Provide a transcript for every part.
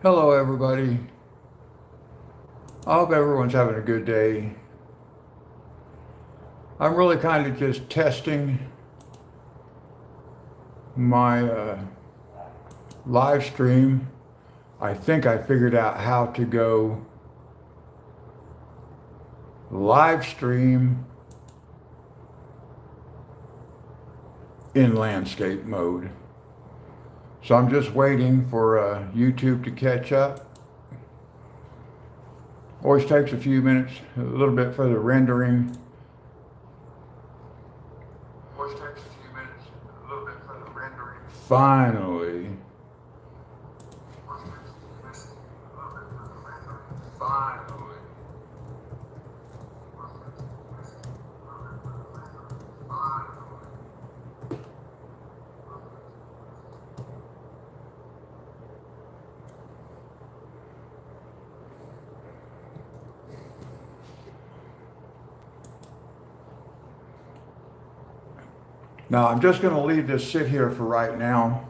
Hello everybody. I hope everyone's having a good day. I'm really kind of just testing my live stream. I think I figured out how to go live stream in landscape mode. So I'm just waiting for YouTube to catch up. Always takes a few minutes, a little bit for the rendering. Always takes a few minutes, a little bit for the rendering. Finally. Always takes a few minutes, a little bit for the rendering. Finally. Now I'm just going to leave this sit here for right now.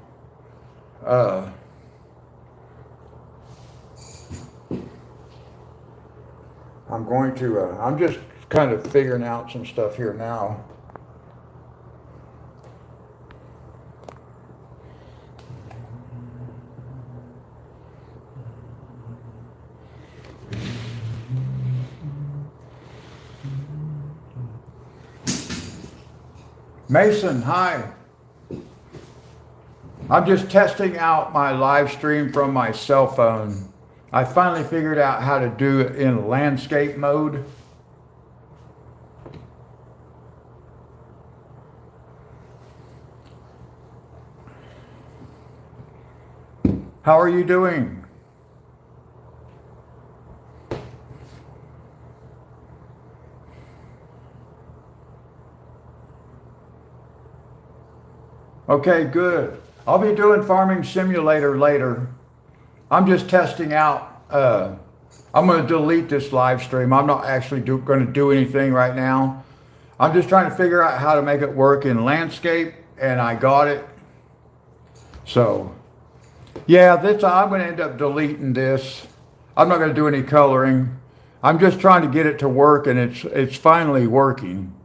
I'm just kind of figuring out some stuff here now. Mason, hi. I'm just testing out my live stream from my cell phone. I finally figured out how to do it in landscape mode. How are you doing? Okay, good. I'll be doing Farming Simulator later. I'm just testing out. I'm going to delete this live stream. I'm not actually going to do anything right now. I'm just trying to figure out how to make it work in landscape, and I got it. So, yeah, I'm going to end up deleting this. I'm not going to do any coloring. I'm just trying to get it to work, and it's finally working.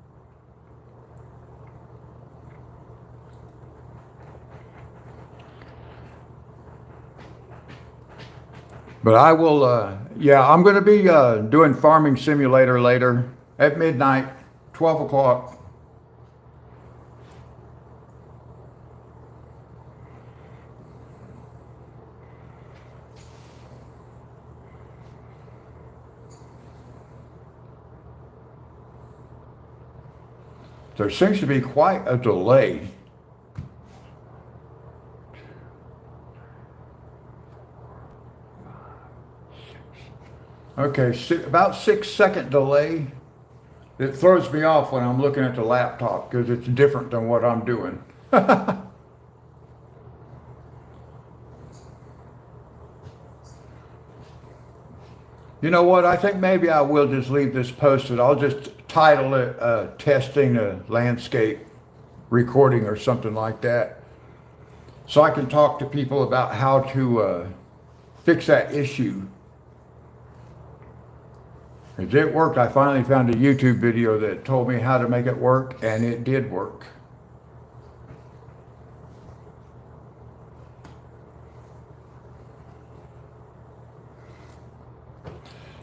But I will, I'm going to be doing Farming Simulator later at midnight, 12 o'clock. There seems to be quite a delay. Okay, about 6 second delay. It throws me off when I'm looking at the laptop because it's different than what I'm doing. You know what? I think maybe I will just leave this posted. I'll just title it Testing a Landscape Recording or something like that. So I can talk to people about how to fix that issue. As it worked, I finally found a YouTube video that told me how to make it work, and it did work.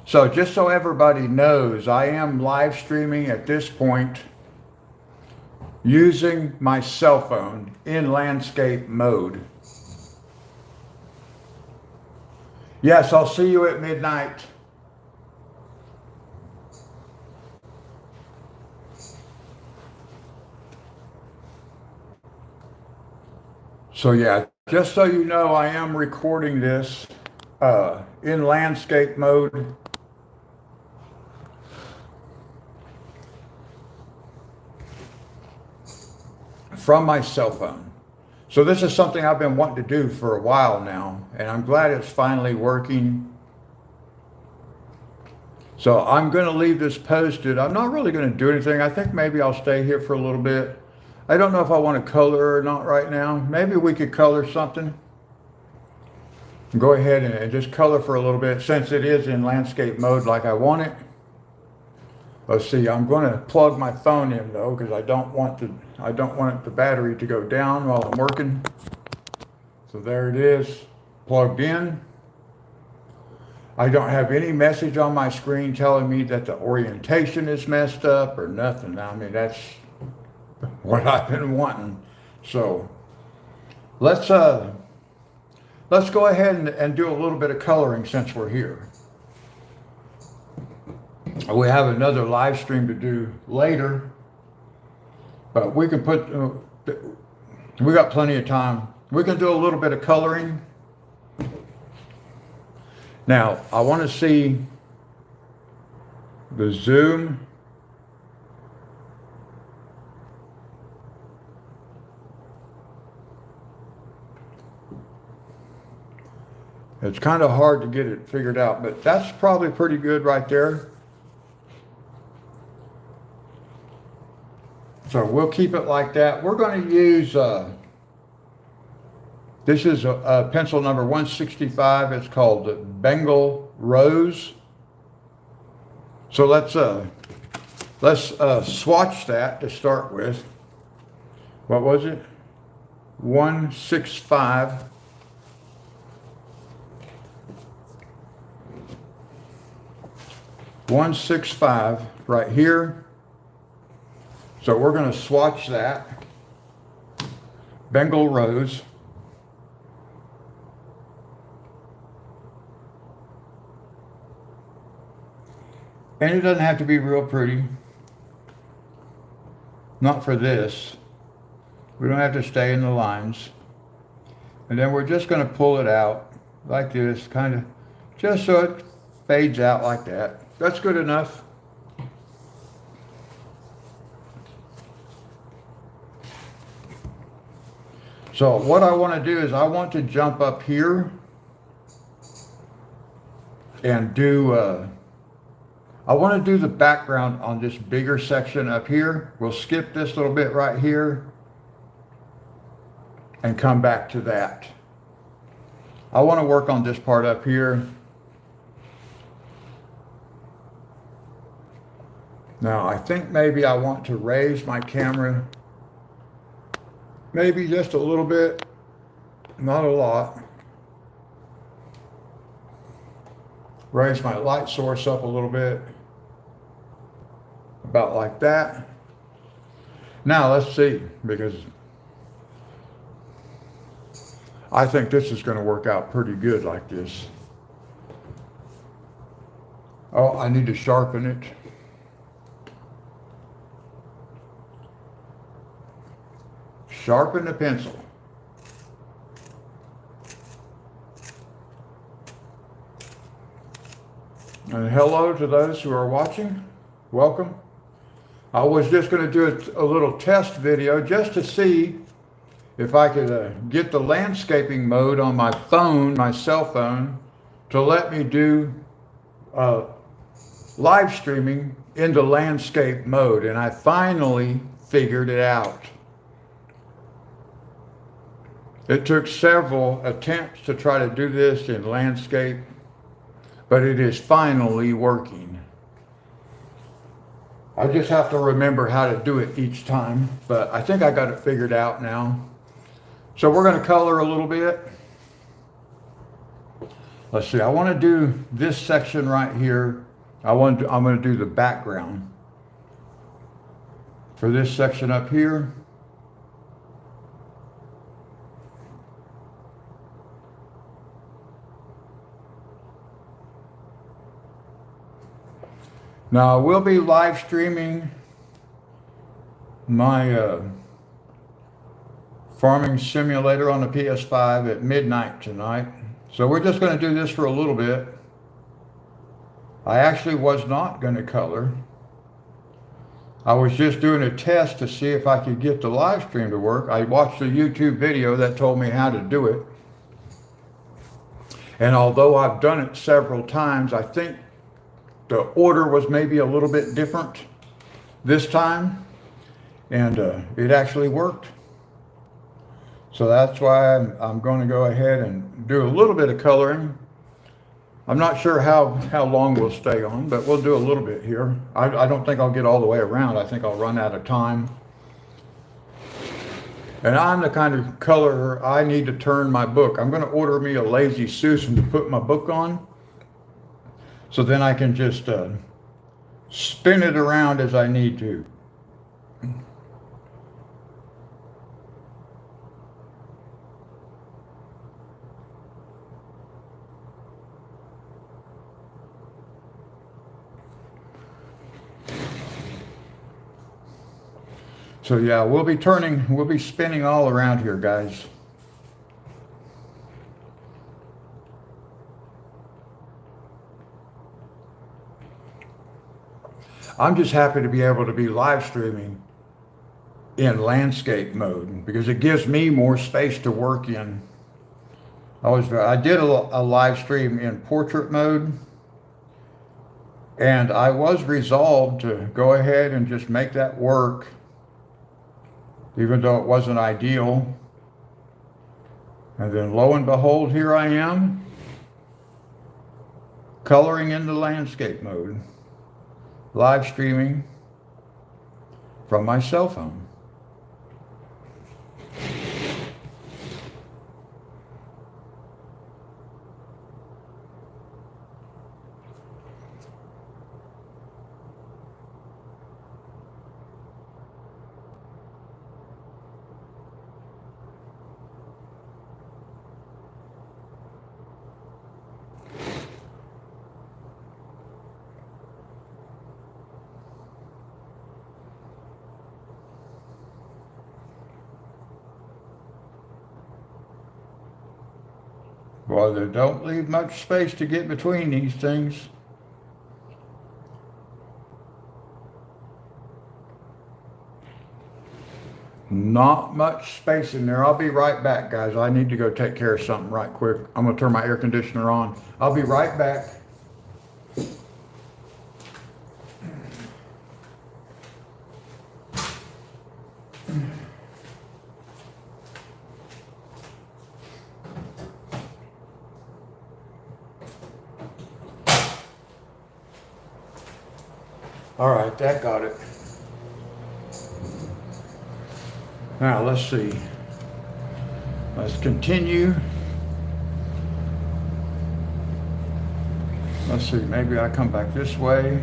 So just so everybody knows, I am live streaming at this point using my cell phone in landscape mode. Yes, I'll see you at midnight. So yeah, just so you know, I am recording this in landscape mode. From my cell phone. So this is something I've been wanting to do for a while now, and I'm glad it's finally working. So I'm going to leave this posted. I'm not really going to do anything. I think maybe I'll stay here for a little bit. I don't know if I want to color or not right now. Maybe we could color something. Go ahead and just color for a little bit since it is in landscape mode like I want it. Let's see, I'm going to plug my phone in though because I don't want the battery to go down while I'm working. So there it is, plugged in. I don't have any message on my screen telling me that the orientation is messed up or nothing. I mean, that's what I've been wanting. So let's go ahead and do a little bit of coloring since we're here. We have another live stream to do later, but we can we got plenty of time. We can do a little bit of coloring. Now, I want to see the zoom. It's kind of hard to get it figured out, but that's probably pretty good right there. So we'll keep it like that. We're going to use, this is a pencil number 165. It's called Bengal Rose. So let's swatch that to start with. What was it? 165. .165 right here. So we're going to swatch that. Bengal Rose. And it doesn't have to be real pretty. Not for this. We don't have to stay in the lines. And then we're just going to pull it out like this, kind of, just so it fades out like that. That's good enough. So what I want to do is I want to jump up here and do, I want to do the background on this bigger section up here. We'll skip this little bit right here and come back to that. I want to work on this part up here. Now I think maybe I want to raise my camera maybe just a little bit, not a lot. Raise my light source up a little bit, about like that. Now let's see, because I think this is going to work out pretty good like this. Oh, I need to sharpen it. Sharpen the pencil. And hello to those who are watching. Welcome. I was just going to do a little test video just to see if I could get the landscaping mode on my phone, my cell phone, to let me do live streaming into landscape mode. And I finally figured it out. It took several attempts to try to do this in landscape, but it is finally working. I just have to remember how to do it each time, but I think I got it figured out now. So we're going to color a little bit. Let's see, I want to do this section right here. I'm going to do the background for this section up here. Now, I will be live streaming my farming simulator on the PS5 at midnight tonight. So we're just going to do this for a little bit. I actually was not going to color. I was just doing a test to see if I could get the live stream to work. I watched a YouTube video that told me how to do it. And although I've done it several times, I think the order was maybe a little bit different this time, and it actually worked. So that's why I'm going to go ahead and do a little bit of coloring. I'm not sure how long we'll stay on, but we'll do a little bit here. I don't think I'll get all the way around. I think I'll run out of time. And I'm the kind of colorer, I need to turn my book. I'm going to order me a Lazy Susan to put my book on, so then I can just spin it around as I need to. So yeah, we'll be spinning all around here, guys. I'm just happy to be able to be live streaming in landscape mode because it gives me more space to work in. I did a live stream in portrait mode, and I was resolved to go ahead and just make that work, even though it wasn't ideal. And then lo and behold, here I am, coloring in the landscape mode, live streaming from my cell phone. Well, they don't leave much space to get between these things. Not much space in there. I'll be right back, guys. I need to go take care of something right quick. I'm going to turn my air conditioner on. I'll be right back. All right, that got it. Now, let's see. Let's continue. Let's see, maybe I come back this way.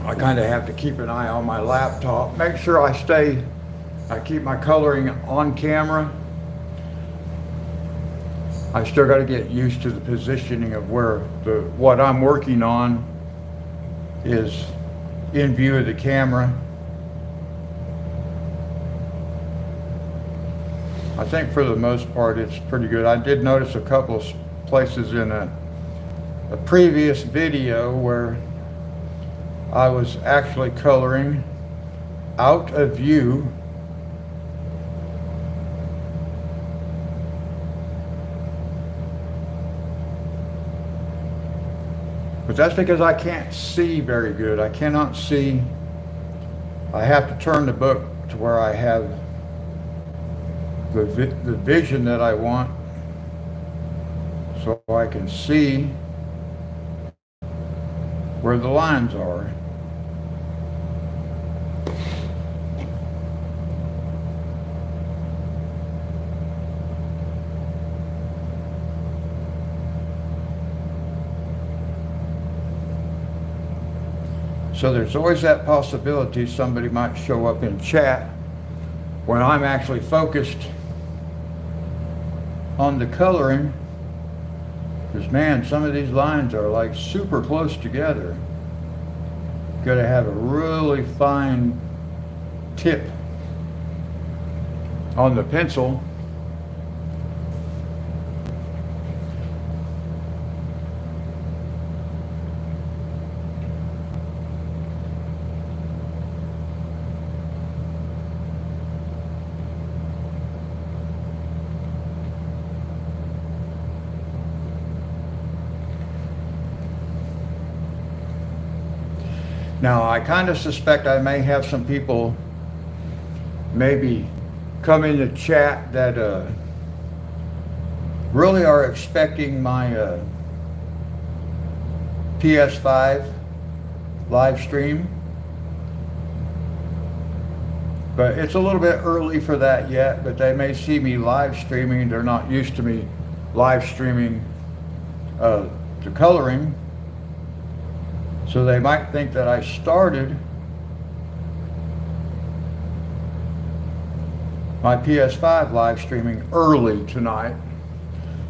I kind of have to keep an eye on my laptop, make sure I keep my coloring on camera. I still got to get used to the positioning of where what I'm working on is in view of the camera. I think for the most part it's pretty good. I did notice a couple of places in a previous video where I was actually coloring out of view. But that's because I can't see very good. I cannot see. I have to turn the book to where I have the vision that I want, so I can see where the lines are. So there's always that possibility somebody might show up in chat when I'm actually focused on the coloring. Because man, some of these lines are like super close together. Gotta have a really fine tip on the pencil. Now, I kind of suspect I may have some people maybe come in the chat that really are expecting my PS5 live stream. But it's a little bit early for that yet, but they may see me live streaming. They're not used to me live streaming the coloring. So they might think that I started my PS5 live streaming early tonight,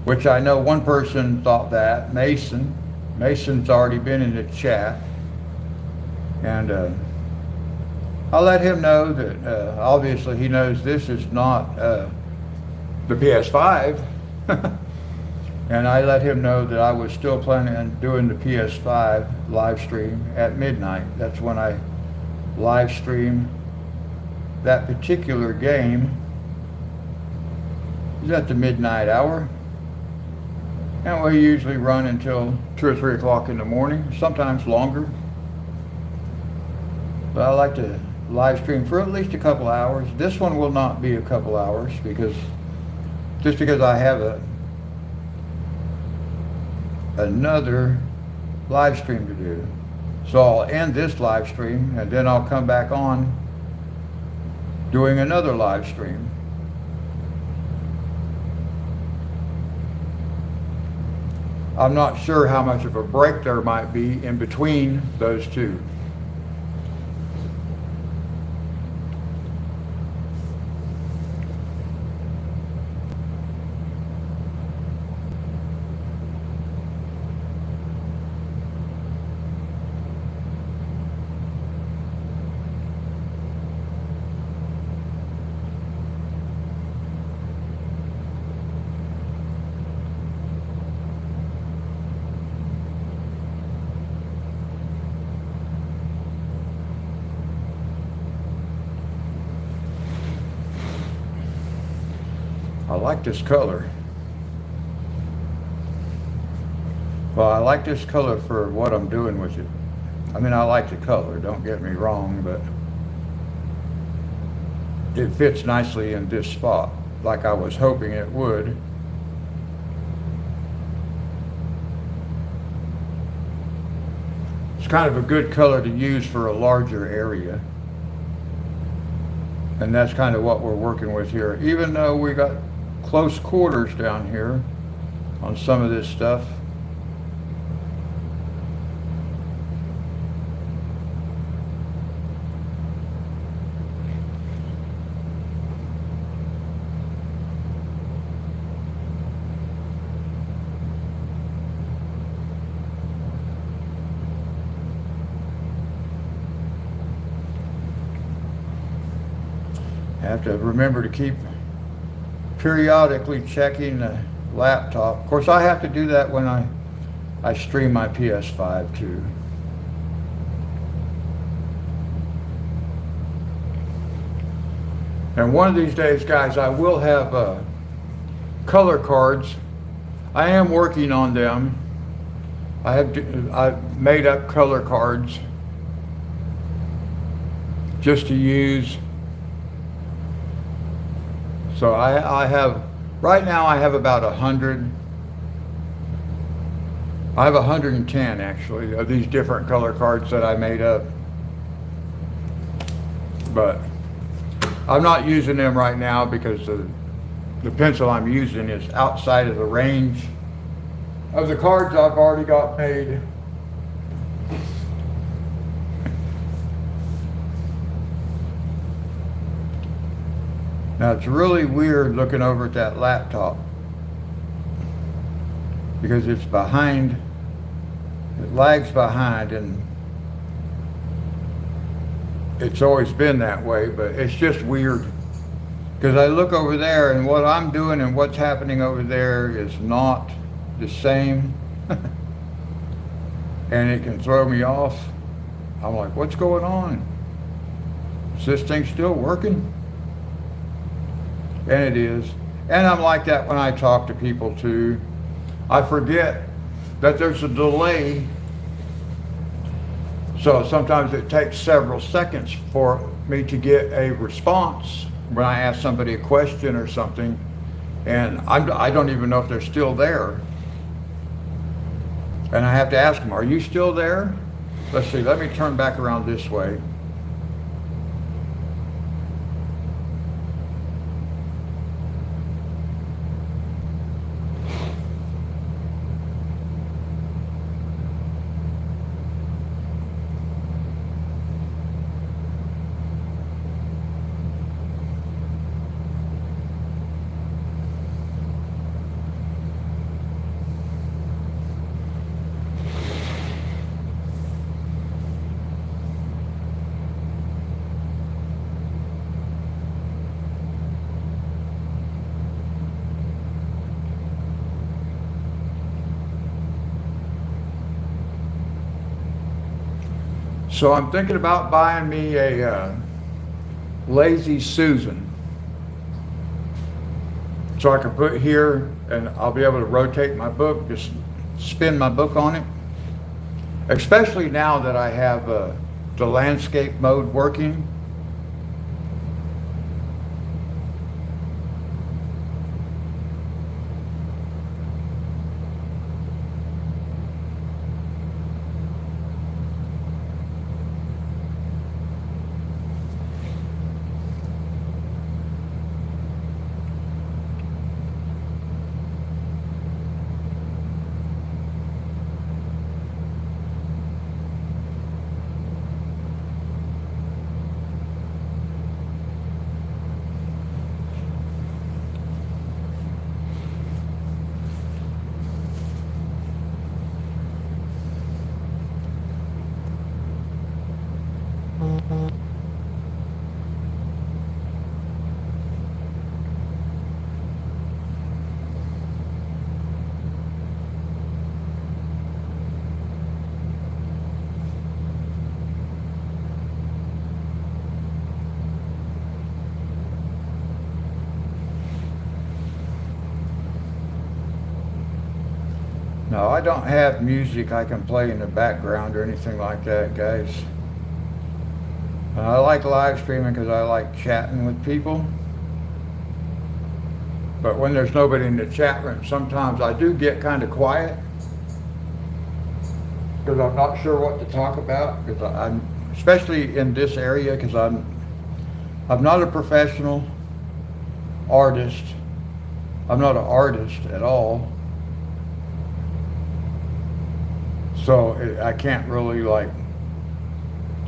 which I know one person thought that, Mason. Mason's already been in the chat. And I'll let him know that obviously he knows this is not the PS5. And I let him know that I was still planning on doing the PS5 live stream at midnight. That's when I live stream that particular game. Is at the midnight hour. And we usually run until 2 or 3 o'clock in the morning, sometimes longer. But I like to live stream for at least a couple hours. This one will not be a couple hours because I have another live stream to do. So I'll end this live stream and then I'll come back on doing another live stream. I'm not sure how much of a break there might be in between those two. I like this color. Well, I like this color for what I'm doing with it. I mean, I like the color, don't get me wrong, but it fits nicely in this spot, like I was hoping it would. It's kind of a good color to use for a larger area. And that's kind of what we're working with here. Even though we got close quarters down here on some of this stuff. I have to remember to keep periodically checking the laptop. Of course, I have to do that when I stream my PS5 too. And one of these days, guys, I will have color cards. I am working on them. I've made up color cards just to use. So I have, right now I have about 100. I have 110 actually of these different color cards that I made up. But I'm not using them right now because the pencil I'm using is outside of the range of the cards I've already got made. Now it's really weird looking over at that laptop because it's behind, it lags behind, and it's always been that way, but it's just weird. Because I look over there and what I'm doing and what's happening over there is not the same. And it can throw me off. I'm like, what's going on? Is this thing still working? And it is. And I'm like that when I talk to people too. I forget that there's a delay. So sometimes it takes several seconds for me to get a response when I ask somebody a question or something, and I don't even know if they're still there. And I have to ask them, are you still there? Let's see, let me turn back around this way. So I'm thinking about buying me a Lazy Susan. So I can put here and I'll be able to rotate my book, just spin my book on it. Especially now that I have the landscape mode working. No, I don't have music I can play in the background or anything like that, guys. I like live streaming because I like chatting with people. But when there's nobody in the chat room, sometimes I do get kind of quiet because I'm not sure what to talk about. Because I'm, especially in this area, because I'm not a professional artist. I'm not an artist at all. So I can't really like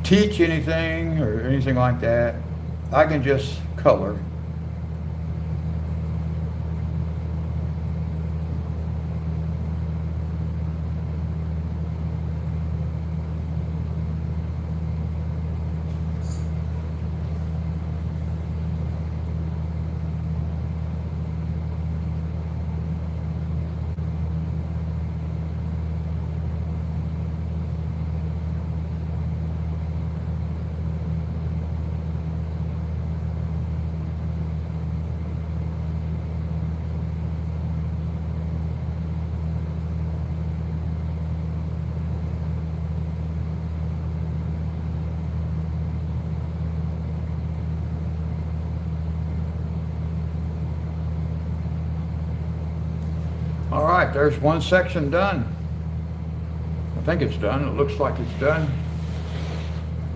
teach anything or anything like that. I can just color. All right, there's one section done. I think it's done. It looks like it's done.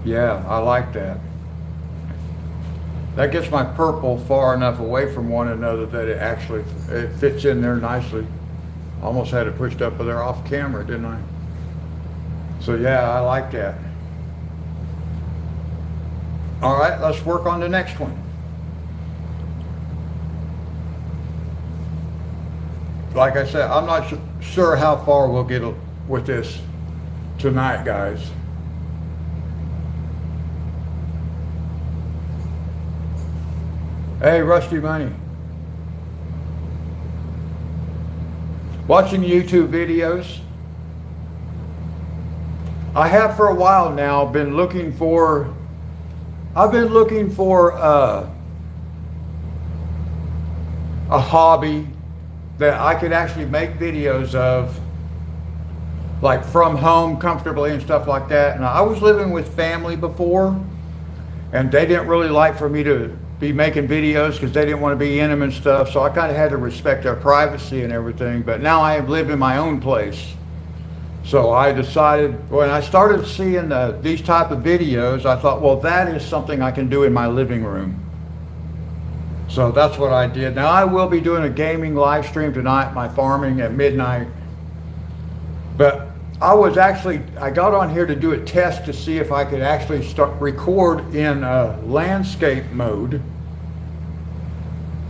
Yeah, I like that. That gets my purple far enough away from one another that it fits in there nicely. Almost had it pushed up there off camera, didn't I? So yeah, I like that. All right, let's work on the next one. like I said, I'm not sure how far we'll get with this tonight, guys. Hey, Rusty Money. Watching YouTube videos. I have for a while now been looking for, a hobby that I could actually make videos of, like from home comfortably and stuff like that. And I was living with family before, and they didn't really like for me to be making videos because they didn't want to be in them and stuff. So I kind of had to respect their privacy and everything. But now I live in my own place. So I decided, when I started seeing these type of videos, I thought, well, that is something I can do in my living room. So that's what I did. Now I will be doing a gaming live stream tonight, my farming at midnight. But I got on here to do a test to see if I could actually record in landscape mode,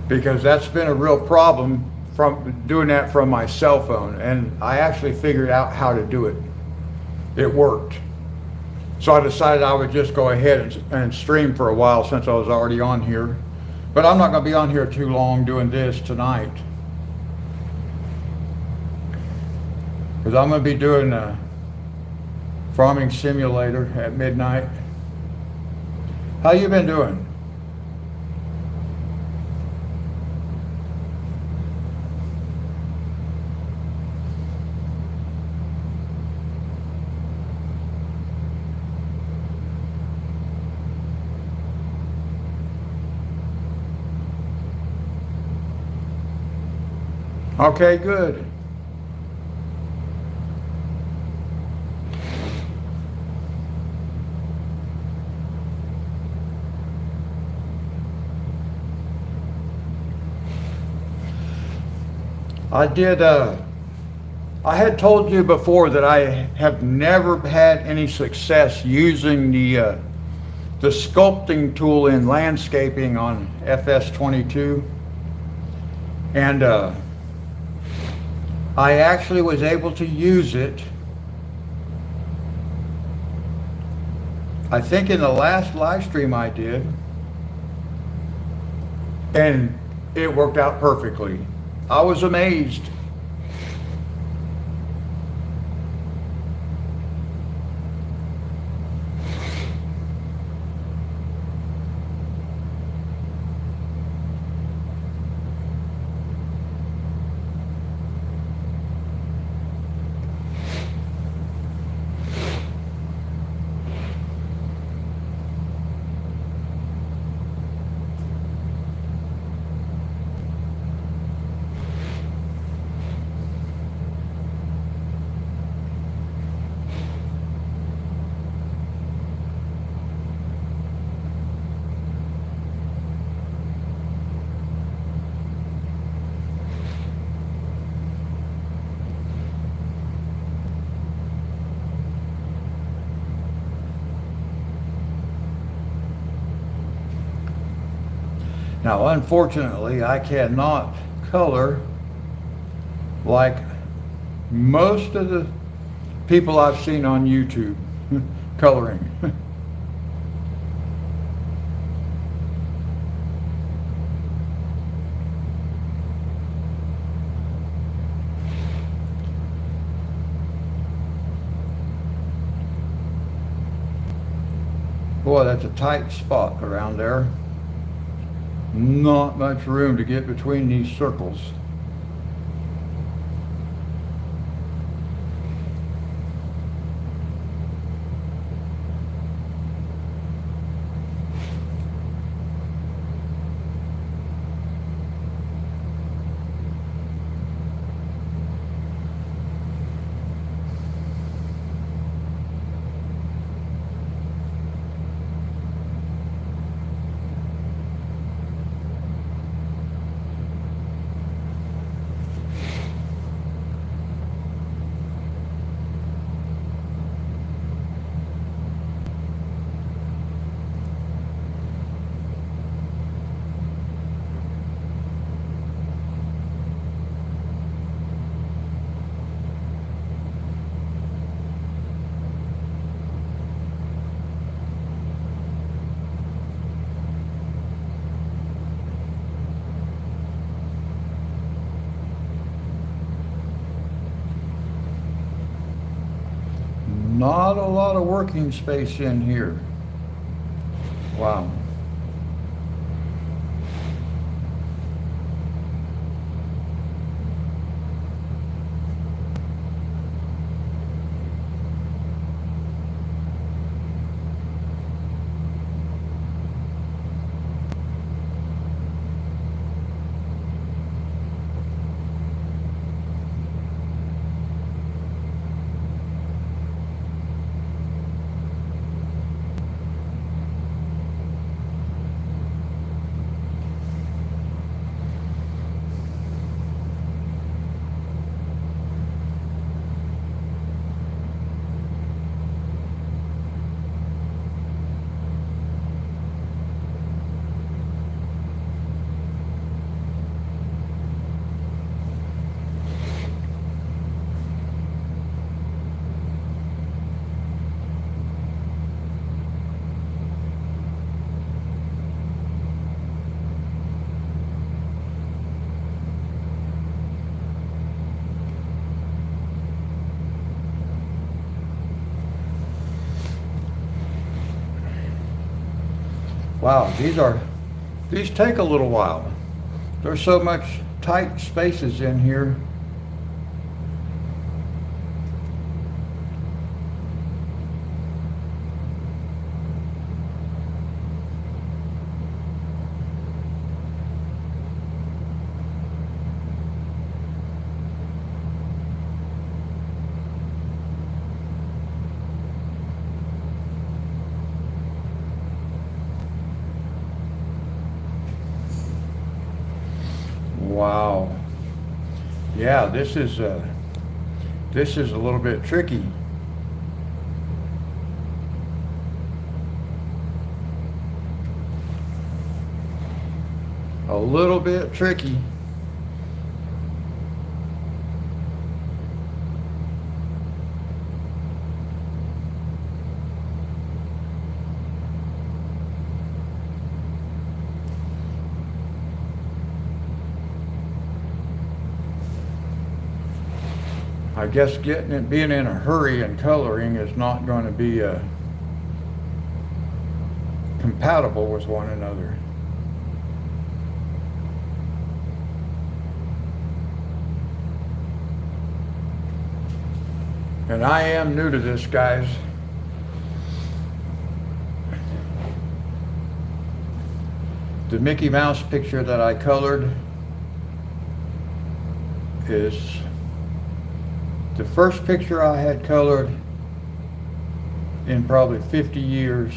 because that's been a real problem from doing that from my cell phone, and I actually figured out how to do it. It worked. So I decided I would just go ahead and stream for a while since I was already on here. But I'm not going to be on here too long doing this tonight, because I'm going to be doing a farming simulator at midnight. How you been doing? Okay, good. I had told you before that I have never had any success using the sculpting tool in landscaping on FS22. And I actually was able to use it, I think, in the last live stream I did, and it worked out perfectly. I was amazed. Now, unfortunately, I cannot color like most of the people I've seen on YouTube coloring. Boy, that's a tight spot around there. Not much room to get between these circles. Not a lot of working space in here. Wow. Wow, these take a little while. There's so much tight spaces in here. Wow. Yeah, this is a little bit tricky. A little bit tricky. I guess being in a hurry and coloring is not going to be compatible with one another. And I am new to this, guys. The Mickey Mouse picture that I colored is the first picture I had colored in probably 50 years.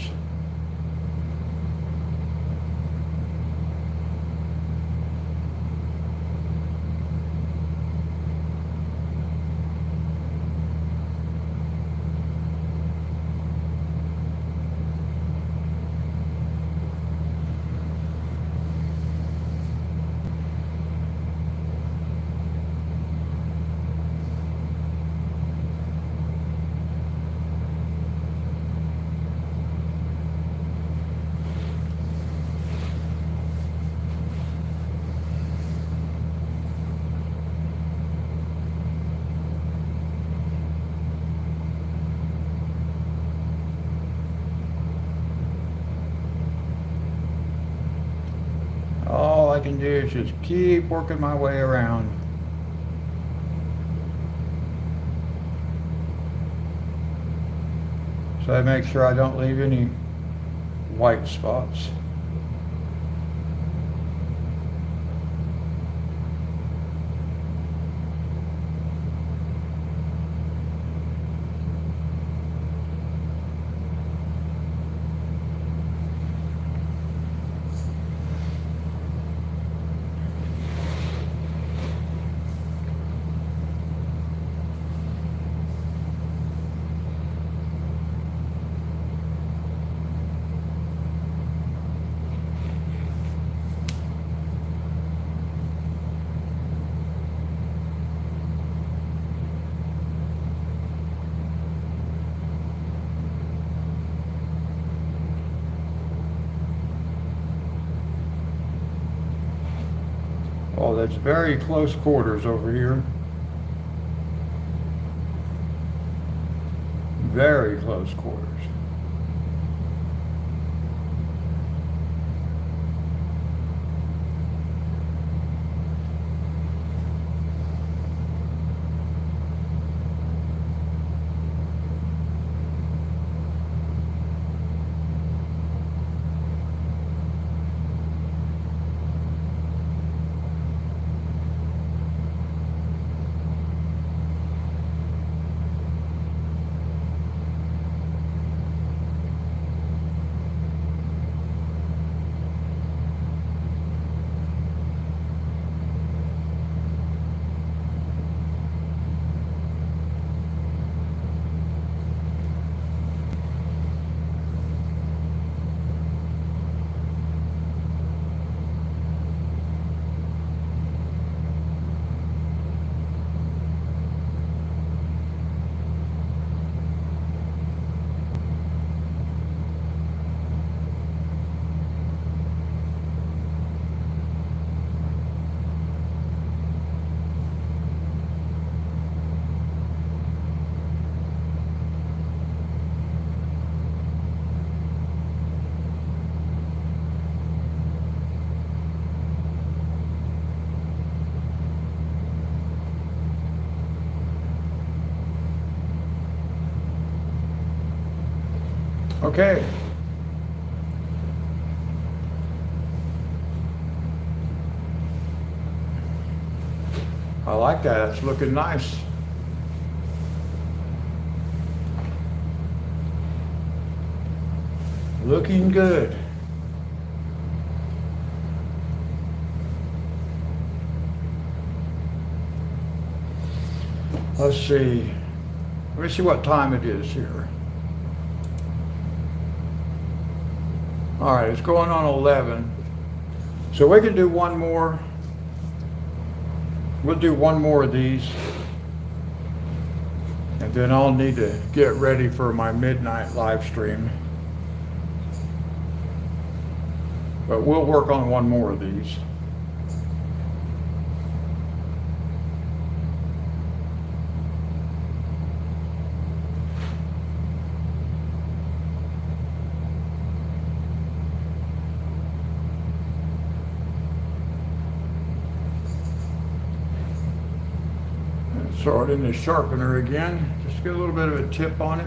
All I can do is just keep working my way around. So I make sure I don't leave any white spots. Oh, that's very close quarters over here. very close quarters. Okay. I like that. It's looking nice. Looking good. Let's see. Let me see what time it is here. All right, it's going on 11. So we can do one more. We'll do one more of these. And then I'll need to get ready for my midnight live stream. But we'll work on one more of these. Throw it in the sharpener again, just get a little bit of a tip on it.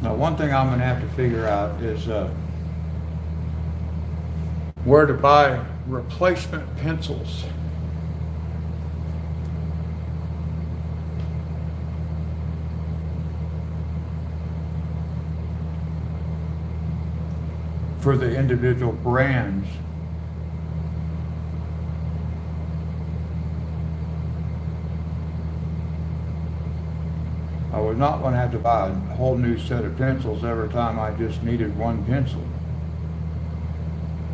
Now, one thing I'm going to have to figure out is where to buy replacement pencils. For the individual brands. I would not want to have to buy a whole new set of pencils every time I just needed one pencil,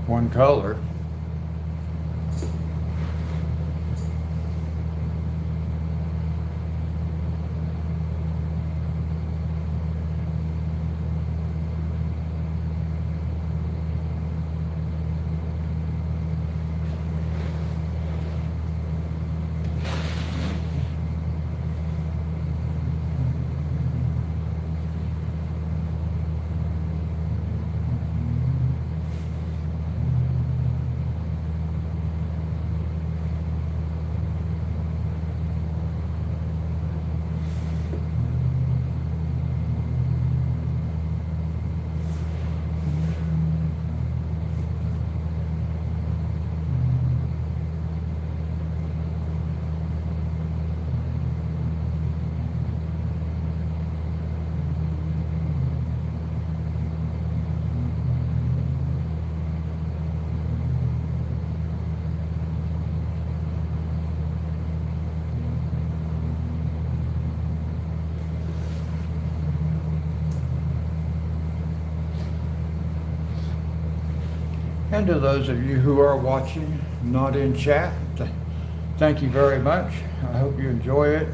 one color. And to those of you who are watching, not in chat, thank you very much. I hope you enjoy it.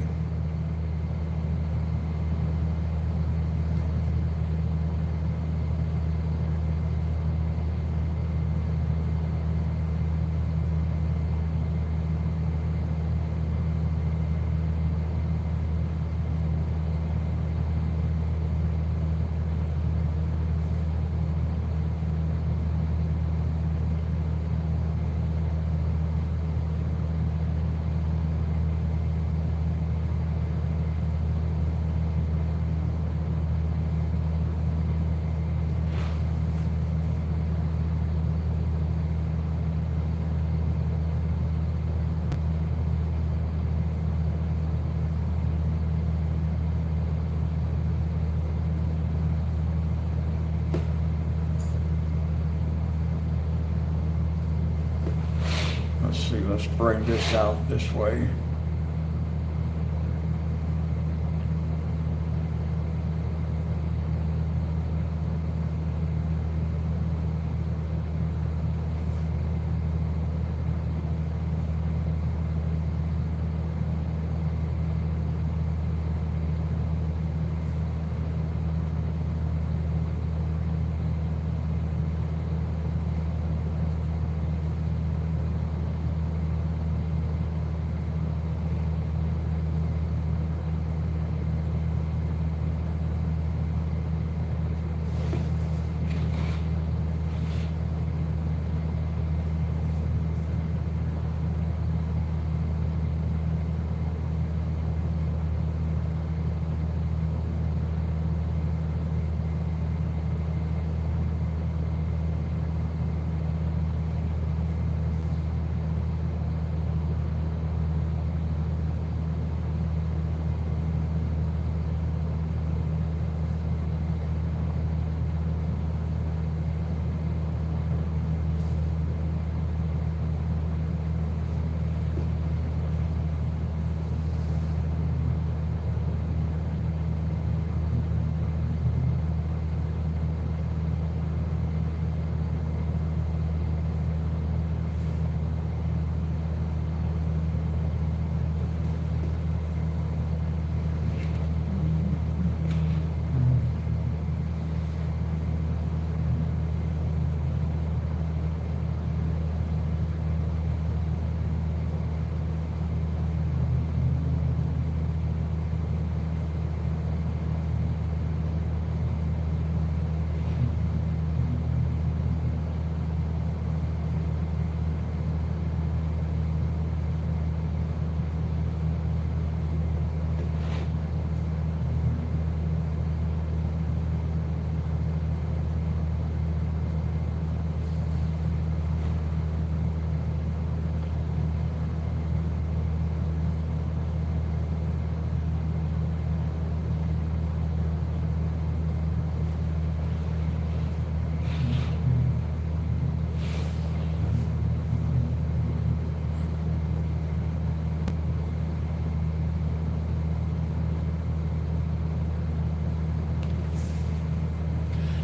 let's bring this out this way.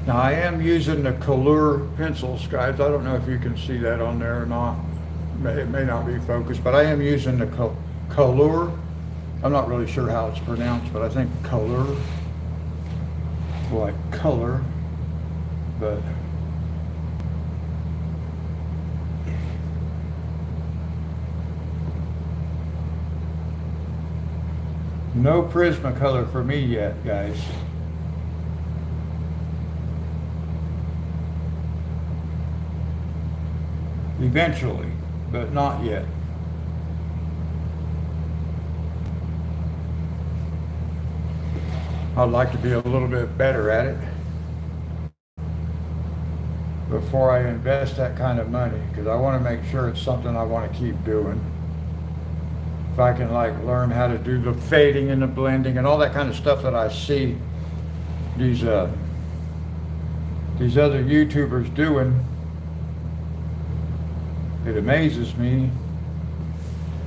Now I am using the color pencils, guys. I don't know if you can see that on there or not. It may not be focused, but I am using the color. I'm not really sure how it's pronounced, but I think color, like color, but no Prismacolor for me yet, guys. Eventually, but not yet. I'd like to be a little bit better at it before I invest that kind of money, because I want to make sure it's something I want to keep doing. If I can like learn how to do the fading and the blending and all that kind of stuff that I see these other YouTubers doing, it amazes me,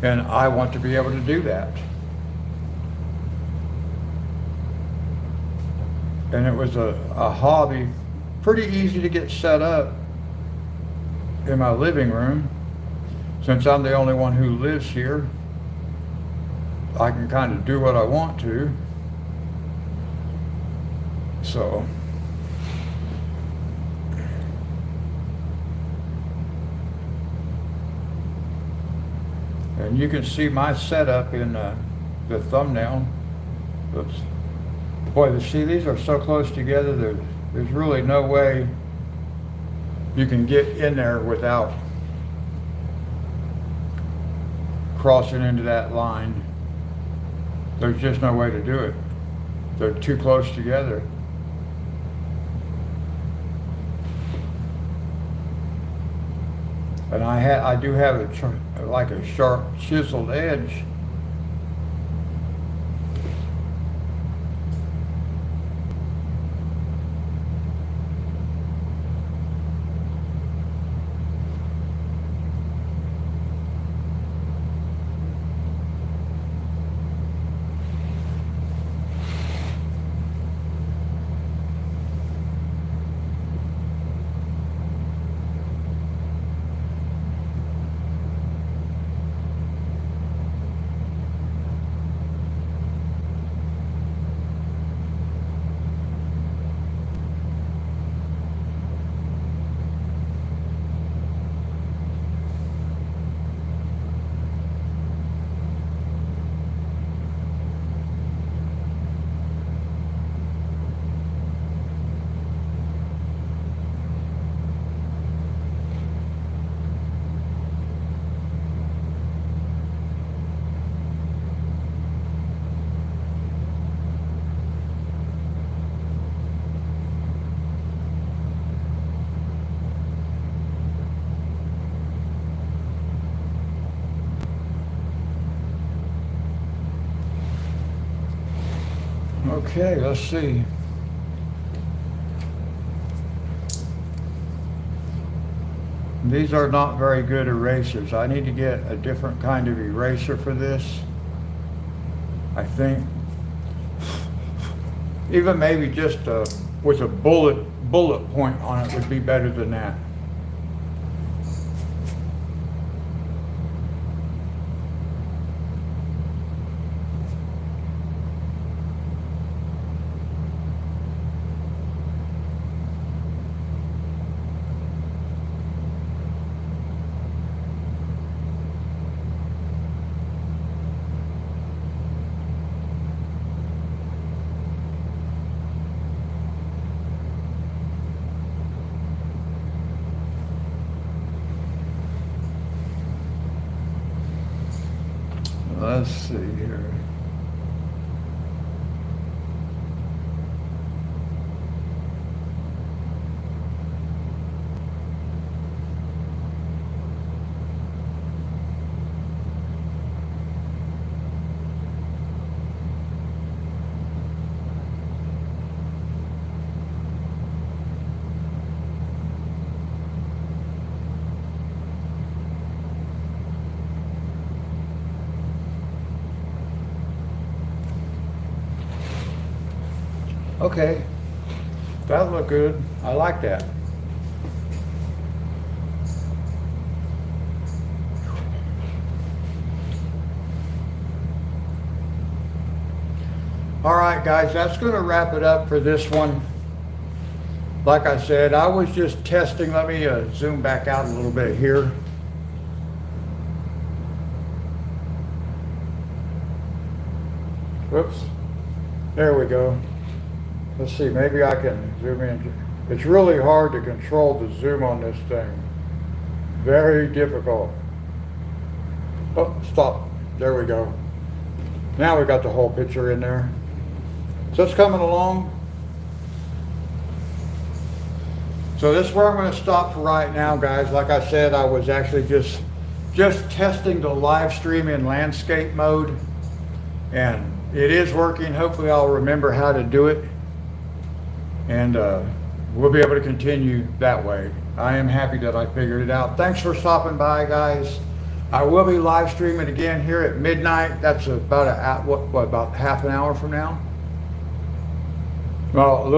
and I want to be able to do that. And it was a hobby, pretty easy to get set up in my living room. Since I'm the only one who lives here, I can kind of do what I want to. So and you can see my setup in the thumbnail. Oops. Boy, see, these are so close together, there's really no way you can get in there without crossing into that line. There's just no way to do it. They're too close together. And I do have like a sharp chiseled edge. Okay, let's see. These are not very good erasers. I need to get a different kind of eraser for this, I think. Even maybe just with a bullet point on it would be better than that. Let's see here. Okay, that looked good. I like that. All right, guys, that's going to wrap it up for this one. Like I said, I was just testing. Let me zoom back out a little bit here. Whoops. There we go. Let's see, maybe I can zoom in. It's really hard to control the zoom on this thing. Very difficult. Oh, stop. There we go. Now we got the whole picture in there. So it's coming along. So this is where I'm going to stop for right now, guys. Like I said, I was actually just testing the live stream in landscape mode. And it is working. Hopefully I'll remember how to do it. And we'll be able to continue that way. I am happy that I figured it out. Thanks for stopping by, guys. I will be live streaming again here at midnight. That's about about half an hour from now. Well, a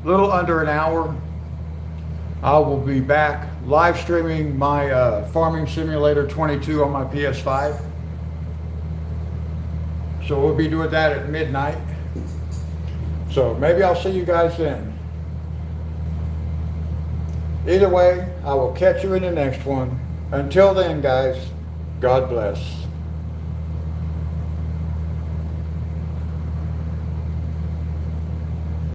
little under an hour. I will be back live streaming my Farming Simulator 22 on my PS5. So we'll be doing that at midnight. So maybe I'll see you guys then. Either way, I will catch you in the next one. Until then, guys, God bless.